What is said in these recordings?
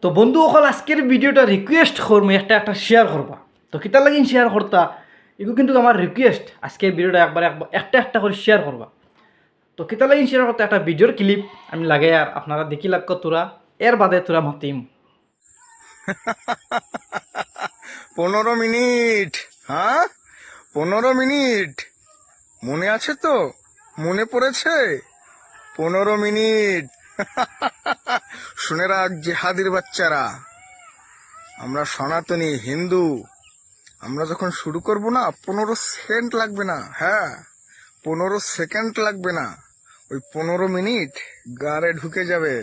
তো বন্ধু সকল আজকের ভিডিওটা রিকোয়েস্ট করবো একটা শেয়ার করবা। তো কিতা লাগিন শেয়ার করতা এগুলো কিন্তু আমার রিকোয়েস্ট, আজকের ভিডিওটা একটা করে শেয়ার করবা। তো কিতা লাগিন শেয়ার করতে একটা ভিডিওর ক্লিপ আমি লাগে আর আপনারা দেখি লাগো তোরা এর বাদে তোরা মাতিম 15 মিনিট। হ্যাঁ, 15 মিনিট মনে আছে তো? মনে পড়েছে? 15 মিনিট। শুনে রাখ জেহাদির বাচ্চারা, আমরা সনাতনী হিন্দু। আমরা যখন শুরু করব না 15 সেকেন্ড লাগবে না। হ্যাঁ, 15 সেকেন্ড লাগবে না, ওই 15 মিনিট গাড়ে ঢুকে যাবে।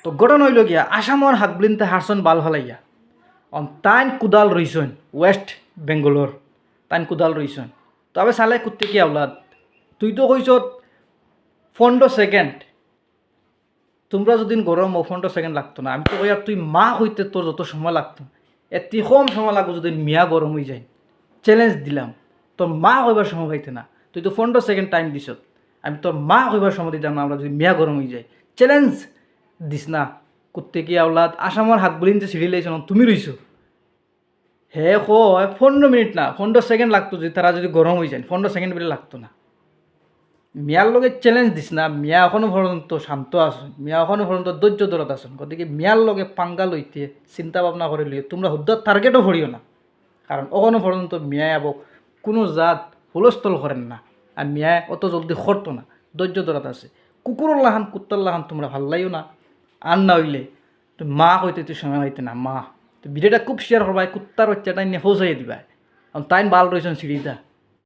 তো ঘটনা হইল গিয়া আসামর হাকবিলিনতে হারসন বাল হলাইয়া তাইন কুদাল রইছন ওয়েস্ট বেঙ্গলোর, তাইন কুদাল রইছন। তবে সালে কুত্তে কি আওলাদ তুই তো কইস 15 সেকেন্ড, তোমরা যদি গরম 15 সেকেন্ড লাগতো না, আমি তো কই আর তুই মা হইতে তোর যত সময় লাগতো এত কম সময় লাগবে যদি মিয়া গরম হয়ে যায়। চ্যালেঞ্জ দিলাম, তোর মা হইবার সময় পাইতে না, তুই তো 15 সেকেন্ড টাইম দিস, আমি তোর মা হইবার সময় দিতাম না আমরা যদি মিয়া গরম হয়ে যায়। চ্যালেঞ্জ দিস না কুত্তে কি আওলাদ, আসামর হাত বলিন যে সিঁড়ি লাইছ তুমি রইছো। হে কয় 15 মিনিট না 15 সেকেন্ড লাগতো যদি তারা যদি গরম হয়ে যায়, 15 সেকেন্ড বেলে লাগতো না। মিয়ার লগে চ্যালেঞ্জ দিস না, মিয়া এখনো পর্যন্ত শান্ত আসুন, মিয়া এখনো পর্যন্ত ধৈর্য ধরত আসুন। গতিকে মিয়ার লগে পাঙ্গা লইতে চিন্তা ভাবনা করে লিয়ে তোমরা হুদ্দার টার্গেটও ভরিও না, কারণ এখনো পর্যন্ত মিয়ায় আবক কোনো জাত হুলস্থল করেন না, আর মিয়ায় অত জলদি করতো না, ধৈর্য ধরত আছে। কুকুরের লাহান কুত্তার লাহান তোমরা ভাল লাগিও না, আর না হইলে তো মা হইতে তুই সময় হইতে না মা। তো ভিডিওটা খুব শেয়ার করবা, কুত্তার বাচ্চাটা নিয়ে ফৌসাইয়ে দিবা, কারণ তাইন বাল রয়েছেন সিঁড়িটা।